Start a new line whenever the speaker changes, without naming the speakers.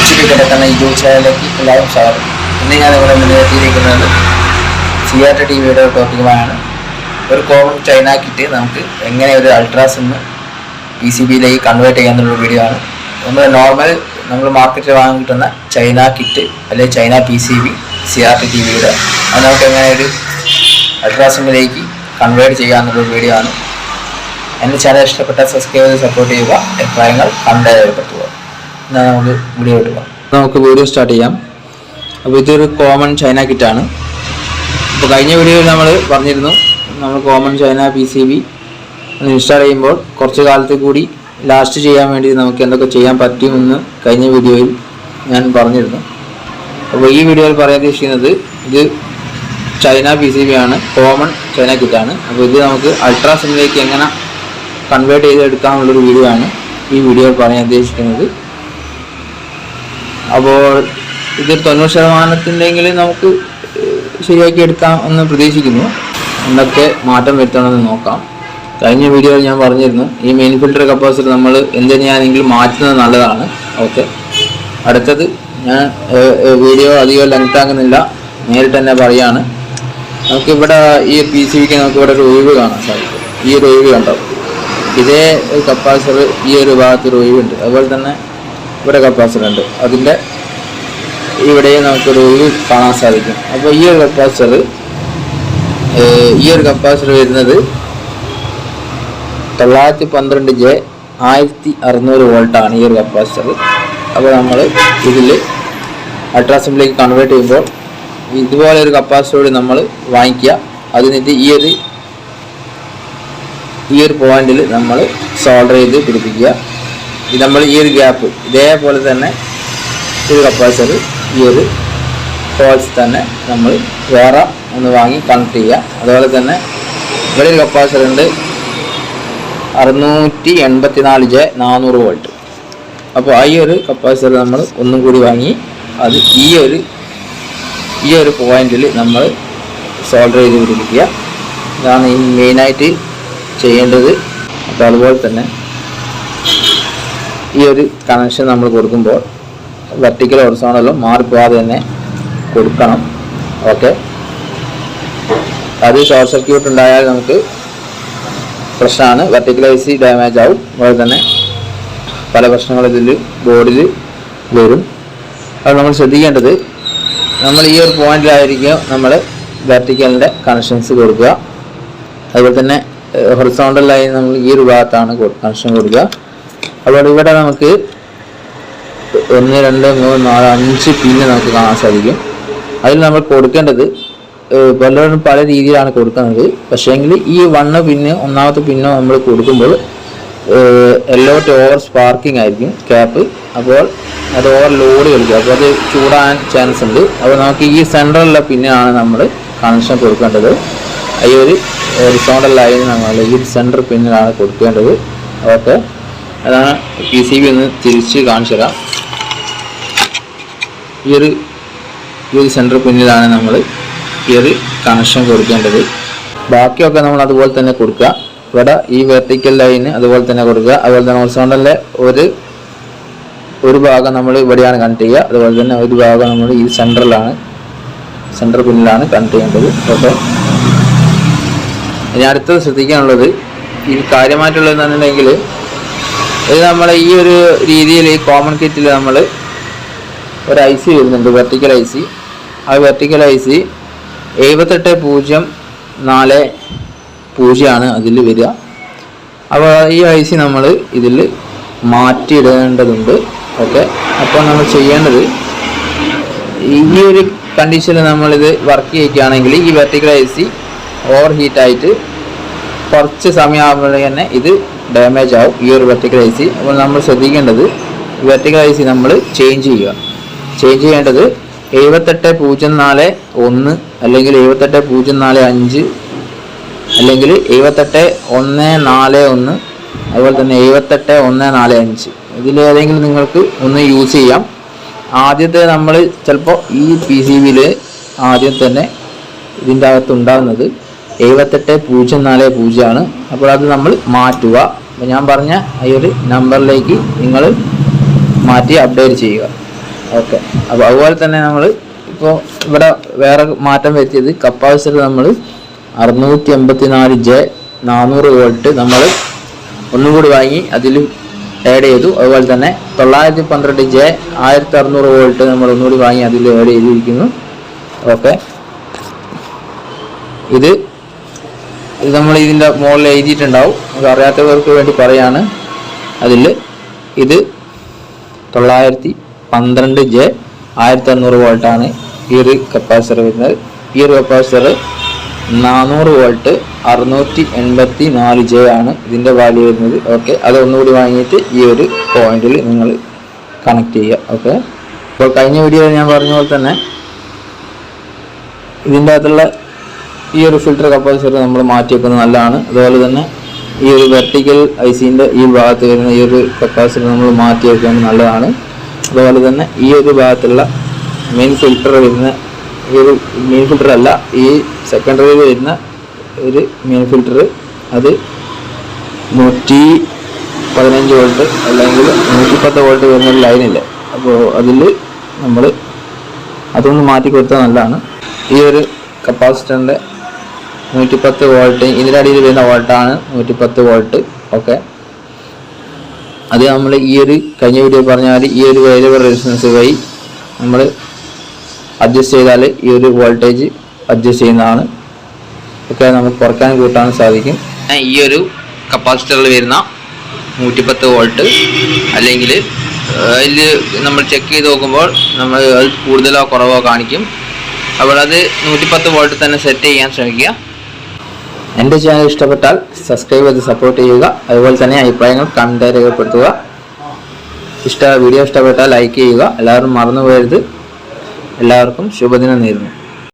PCB കിടക്കുന്ന YouTube ചാനലിലേക്ക് എല്ലാവരും സ്വാഗതം. ഇന്ന് ഞാൻ ഇവിടെ മുന്നിലെത്തിയിരിക്കുന്നത് CRT ടിവിയുടെ ടോപ്പിക്കുമായാണ്. ഒരു കോമൺ ചൈന കിറ്റ് നമുക്ക് എങ്ങനെ ഒരു അൾട്രാസിന്ന് PCBയിലേക്ക് കൺവേർട്ട് ചെയ്യാന്നുള്ള വീഡിയോ ആണ്. നമ്മൾ മാർക്കറ്റിൽ വാങ്ങാൻ കിട്ടുന്ന ചൈന കിറ്റ് അല്ലെങ്കിൽ ചൈന PCB CRT ടിവിയുടെ അത് നമുക്ക് എങ്ങനെ ഒരു അൾട്രാസിമ്മിലേക്ക് കൺവേർട്ട് ചെയ്യാമെന്നുള്ള വീഡിയോ ആണ്. എൻ്റെ ചാനൽ ഇഷ്ടപ്പെട്ട സബ്സ്ക്രൈബ് ചെയ്ത് സപ്പോർട്ട് ചെയ്യുക, അഭിപ്രായങ്ങൾ കമൻറ്റ് രേഖപ്പെടുത്തുക. എന്നാൽ നമുക്ക് വീഡിയോ ഇടുക. നമുക്ക് വീഡിയോ സ്റ്റാർട്ട് ചെയ്യാം. അപ്പോൾ ഇതൊരു കോമൺ ചൈന കിറ്റാണ്. അപ്പോൾ കഴിഞ്ഞ വീഡിയോയിൽ നമ്മൾ പറഞ്ഞിരുന്നു നമ്മൾ കോമൺ ചൈന PCB ഇൻസ്റ്റാൾ ചെയ്യുമ്പോൾ കുറച്ച് കാലത്ത് കൂടി ലാസ്റ്റ് ചെയ്യാൻ വേണ്ടി നമുക്ക് എന്തൊക്കെ ചെയ്യാൻ പറ്റുമെന്ന് കഴിഞ്ഞ വീഡിയോയിൽ ഞാൻ പറഞ്ഞിരുന്നു. അപ്പോൾ ഈ വീഡിയോയിൽ പറയാൻ ഉദ്ദേശിക്കുന്നത് ഇത് ചൈന PCB ആണ്, കോമൺ ചൈന കിറ്റാണ്. അപ്പോൾ ഇത് നമുക്ക് അൾട്രാസിമ്മിലേക്ക് എങ്ങനെ കൺവേർട്ട് ചെയ്തെടുക്കാനുള്ളൊരു വീഡിയോ ആണ് ഈ വീഡിയോയിൽ പറയാൻ ഉദ്ദേശിക്കുന്നത്. അപ്പോൾ ഇത് 90% നമുക്ക് ശരിയാക്കി എടുക്കാം എന്ന് പ്രതീക്ഷിക്കുന്നു. എന്തൊക്കെ മാറ്റം വരുത്തണമെന്ന് നോക്കാം. കഴിഞ്ഞ വീഡിയോയിൽ ഞാൻ പറഞ്ഞിരുന്നു ഈ മെയിൻ ഫിൽറ്റർ കപ്പാസിറ്റർ നമ്മൾ എന്തിനാണെങ്കിലും മാറ്റുന്നത് നല്ലതാണ്. ഓക്കെ, അടുത്തത് ഞാൻ വീഡിയോ അധികം ലെങ്ത് ആകുന്നില്ല, നേരിട്ട് തന്നെ പറയുകയാണ്. നമുക്കിവിടെ ഈ PCBക്ക് നമുക്കിവിടെ ഒരു ഒഴിവ് കാണാൻ സാധിക്കും. ഈ ഒരു ഒഴിവ് കണ്ടോ, ഇതേ കപ്പാസിറ്റർ ഈ ഒരു ഭാഗത്തൊരു ഒഴിവുണ്ട്. അതുപോലെ തന്നെ ഇവിടെ കപ്പാസിറ്റർ ഉണ്ട്, അതിൻ്റെ ഇവിടെയും നമുക്കൊരു ഒഴിവ് കാണാൻ സാധിക്കും. അപ്പോൾ ഈ ഒരു കപ്പാസിറ്റർ വരുന്നത് 912J 1600 വോൾട്ടാണ് ഈ ഒരു കപ്പാസിറ്റർ. അപ്പോൾ നമ്മൾ ഇതിൽ അൾട്രാസിമ്മിലേക്ക് കൺവേർട്ട് ചെയ്യുമ്പോൾ ഇതുപോലെ ഒരു കപ്പാസിറ്റർ നമ്മൾ വാങ്ങിക്കുക. അതിനിട്ട് ഈ ഒരു പോയിന്റിൽ നമ്മൾ സോൾഡർ ചെയ്ത് പിടിപ്പിക്കുക. ഇത് നമ്മൾ ഈ ഒരു ഗ്യാപ്പ് ഇതേപോലെ തന്നെ ഒരു കപ്പാസിറ്റർ ഈ ഒരു ഹോൾസ് തന്നെ നമ്മൾ വേറെ ഒന്ന് വാങ്ങി കണക്ട് ചെയ്യുക. അതുപോലെ തന്നെ ഇവിടെ ഒരു കപ്പാസിറ്റർ ഉണ്ട് 684J 400 വോൾട്ട്. അപ്പോൾ ഈ ഒരു കപ്പാസിറ്റർ നമ്മൾ ഒന്നും കൂടി വാങ്ങി അത് ഈ ഒരു പോയിന്റിൽ നമ്മൾ സോൾഡർ ചെയ്ത് പിടിപ്പിക്കുക. ഇതാണ് ഈ മെയിനായിട്ട് ചെയ്യേണ്ടത്. അപ്പോൾ അതുപോലെ തന്നെ ഈ ഒരു കണക്ഷൻ നമ്മൾ കൊടുക്കുമ്പോൾ വെർട്ടിക്കൽ ഹൊറിസോണ്ടലും മാറിപ്പോകാതെ തന്നെ കൊടുക്കണം. ഓക്കെ, അത് ഷോർട്ട് സർക്യൂട്ട് ഉണ്ടായാൽ നമുക്ക് പ്രശ്നമാണ്, വെർട്ടിക്കൽ IC ഡാമേജ് ആവും. അതുപോലെ തന്നെ പല പ്രശ്നങ്ങളും ഇതിൽ ബോർഡിൽ വരും. അത് നമ്മൾ ശ്രദ്ധിക്കേണ്ടത് നമ്മൾ ഈ ഒരു പോയിന്റിലായിരിക്കും നമ്മൾ വെർട്ടിക്കലിൻ്റെ കണക്ഷൻസ് കൊടുക്കുക. അതുപോലെ തന്നെ ഹൊറിസോണ്ടൽ ലൈൻ നമ്മൾ ഈ ഒരു ഭാഗത്താണ് കണക്ഷൻ കൊടുക്കുക. അതുപോലെ ഇവിടെ നമുക്ക് 1 2 3 4 5 പിന്ന് നമുക്ക് കാണാൻ സാധിക്കും. അതിൽ നമ്മൾ കൊടുക്കേണ്ടത് പലരും പല രീതിയിലാണ് കൊടുക്കുന്നത്. പക്ഷേങ്കിൽ ഈ 1 പിന്ന് ഒന്നാമത്തെ പിന്നോ നമ്മൾ കൊടുക്കുമ്പോൾ യെല്ലോ ടു ഓവർ സ്പാർക്കിംഗ് ആയിരിക്കും ക്യാപ്പ്. അപ്പോൾ അത് ഓവർ ലോഡ് കളിക്കും, അപ്പോൾ അത് ചൂടാൻ ചാൻസ് ഉണ്ട്. അപ്പോൾ നമുക്ക് ഈ സെൻട്രലുള്ള പിന്നാണ് നമ്മൾ കണക്ഷൻ കൊടുക്കേണ്ടത്. ഈ ഒരു ഹൊറിസോണ്ടൽ ലൈൻ നമ്മൾ ഈ സെൻറ്റർ പിന്നിലാണ് കൊടുക്കേണ്ടത്. ഓക്കെ, അതാണ് PCB ഒന്ന് തിരിച്ച് കാണിച്ചു തരാം. ഈ ഒരു സെൻറ്റർ പിന്നിലാണ് നമ്മൾ ഈ ഒരു കണക്ഷൻ കൊടുക്കേണ്ടത്. ബാക്കിയൊക്കെ നമ്മൾ അതുപോലെ തന്നെ കൊടുക്കുക. ഇവിടെ ഈ വെർട്ടിക്കൽ ലൈന് അതുപോലെ തന്നെ കൊടുക്കുക. അതുപോലെ തന്നെ ഹൊറിസോണ്ടലിലെ ഒരു ഭാഗം നമ്മൾ ഇവിടെയാണ് കണക്ട് ചെയ്യുക. അതുപോലെ തന്നെ ഒരു ഭാഗം നമ്മൾ ഈ സെൻറ്റർ പിന്നിലാണ് കണക്ട് ചെയ്യേണ്ടത്. ഓക്കെ, ഇനി അടുത്തത് ശ്രദ്ധിക്കാനുള്ളത് ഈ കാര്യമായിട്ടുള്ളതെന്നുണ്ടെങ്കിൽ ഇത് നമ്മൾ ഈ ഒരു രീതിയിൽ ഈ കോമൺ കിറ്റിൽ നമ്മൾ ഒരു IC വരുന്നുണ്ട്, വെർട്ടിക്കൽ IC. ആ വെർട്ടിക്കൽ IC 78040 ആണ് അതിൽ വരിക. അപ്പോൾ ഈ IC നമ്മൾ ഇതിൽ മാറ്റിയിടേണ്ടതുണ്ട്. ഓക്കെ, അപ്പോൾ നമ്മൾ ചെയ്യേണ്ടത് ഈ ഒരു കണ്ടീഷനിൽ നമ്മളിത് വർക്ക് ചെയ്യുകയാണെങ്കിൽ ഈ വെർട്ടിക്കൽ IC ഓവർ ഹീറ്റായിട്ട് കുറച്ച് സമയമാകുമ്പോൾ തന്നെ ഇത് ഡാമേജ് ആവും, ഈ ഒരു വെർട്ടിക്കൽ IC. അപ്പോൾ നമ്മൾ ശ്രദ്ധിക്കേണ്ടത് വെർട്ടിക്കൽ IC നമ്മൾ ചേഞ്ച് ചെയ്യേണ്ടത് 78041 അല്ലെങ്കിൽ 78045 അല്ലെങ്കിൽ 78141 അതുപോലെ തന്നെ 78145 ഇതിലേതെങ്കിലും നിങ്ങൾക്ക് ഒന്ന് യൂസ് ചെയ്യാം. ആദ്യത്തെ നമ്മൾ ചിലപ്പോൾ ഈ PCBയിൽ ആദ്യം തന്നെ ഇതിൻ്റെ അകത്ത് ഉണ്ടാകുന്നത് 78040 ആണ്. അപ്പോൾ അത് നമ്മൾ മാറ്റുക. അപ്പോൾ ഞാൻ പറഞ്ഞ ഈ ഒരു നമ്പറിലേക്ക് നിങ്ങൾ മാറ്റി അപ്ഡേറ്റ് ചെയ്യുക. ഓക്കെ. അപ്പോൾ അതുപോലെ തന്നെ നമ്മൾ ഇപ്പോൾ ഇവിടെ വേറെ മാറ്റം വരുത്തിയത് കപ്പാസിറ്റർ നമ്മൾ 684J 400 വോൾട്ട് നമ്മൾ ഒന്നും കൂടി വാങ്ങി അതിൽ ആഡ് ചെയ്തു. അതുപോലെ തന്നെ 912J 1600 വോൾട്ട് നമ്മൾ ഒന്നുകൂടി വാങ്ങി അതിൽ ആഡ് ചെയ്തിരിക്കുന്നു. ഓക്കെ. ഇത് നമ്മൾ ഇതിൻ്റെ മുകളിൽ എഴുതിയിട്ടുണ്ടാവും, അത് അറിയാത്തവർക്ക് വേണ്ടി പറയാണ്. അതിൽ ഇത് 912J 1600 വോൾട്ടാണ് ഈ ഒരു കപ്പാസിറ്റർ വരുന്നത്. ഈ ഒരു കപ്പാസിറ്റർ 400 വോൾട്ട് 684J ആണ് ഇതിൻ്റെ വാല്യൂ വരുന്നത്. ഓക്കെ. അത് ഒന്നുകൂടി വാങ്ങിയിട്ട് ഈ ഒരു പോയിന്റിൽ നിങ്ങൾ കണക്ട് ചെയ്യുക. ഓക്കെ. അപ്പോൾ കഴിഞ്ഞ വീഡിയോയിൽ ഞാൻ പറഞ്ഞ പോലെ തന്നെ ഇതിൻ്റെ അകത്തുള്ള ഈ ഒരു ഫിൽറ്റർ കപ്പാസിറ്റർ നമ്മൾ മാറ്റി വെക്കുന്നത് നല്ലതാണ്. അതുപോലെ തന്നെ ഈ ഒരു വെർട്ടിക്കൽ ഐസിൻ്റെ ഈ ഭാഗത്ത് വരുന്ന ഈ ഒരു കപ്പാസിറ്റർ നമ്മൾ മാറ്റി വെക്കുന്നത് നല്ലതാണ്. അതുപോലെ തന്നെ ഈ ഒരു ഭാഗത്തുള്ള മെയിൻ ഫിൽറ്റർ വരുന്ന ഈ ഒരു മെയിൻ ഫിൽറ്റർ അല്ല, ഈ സെക്കൻഡറിയിൽ വരുന്ന ഒരു മെയിൻ ഫിൽറ്റർ അത് 115 വോൾട്ട് അല്ലെങ്കിൽ 110 വോൾട്ട് വരുന്ന ഒരു ലൈനില്ല. അപ്പോൾ അതിൽ നമ്മൾ അതൊന്ന് മാറ്റി കൊടുത്താൽ നല്ലതാണ്. ഈ ഒരു കപ്പാസിറ്ററിൻ്റെ 110 വോൾട്ട് ഇതിൻ്റെ അടിയിൽ വരുന്ന വോൾട്ടാണ് 110 വോൾട്ട്. ഓക്കെ. അത് നമ്മൾ ഈ ഒരു കഴിഞ്ഞ വീഡിയോ പറഞ്ഞാൽ ഈ ഒരു വേരിയബിൾ റെസിസ്റ്റൻസ് വഴി നമ്മൾ അഡ്ജസ്റ്റ് ചെയ്താൽ ഈ ഒരു വോൾട്ടേജ് അഡ്ജസ്റ്റ് ചെയ്യുന്നതാണ്. ഒക്കെ നമുക്ക് കുറയ്ക്കാനും കൂട്ടാനും സാധിക്കും. ഈ ഒരു കപ്പാസിറ്ററിൽ വരുന്ന 110 വോൾട്ട് അല്ലെങ്കിൽ അതിൽ നമ്മൾ ചെക്ക് ചെയ്ത് നോക്കുമ്പോൾ നമ്മൾ അത് കൂടുതലോ കുറവോ കാണിക്കും. അപ്പോൾ അത് 110 വോൾട്ട് തന്നെ സെറ്റ് ചെയ്യാൻ ശ്രമിക്കുക. എൻ്റെ ചാനൽ ഇഷ്ടപ്പെട്ടാൽ സബ്സ്ക്രൈബ് ചെയ്ത് സപ്പോർട്ട് ചെയ്യുക. അതുപോലെ തന്നെ അഭിപ്രായങ്ങൾ കമൻറ്റായി രേഖപ്പെടുത്തുക. വീഡിയോ ഇഷ്ടപ്പെട്ടാൽ ലൈക്ക് ചെയ്യുക. എല്ലാവരും മറന്നു പോകരുത്. എല്ലാവർക്കും ശുഭദിനം നേരുന്നു.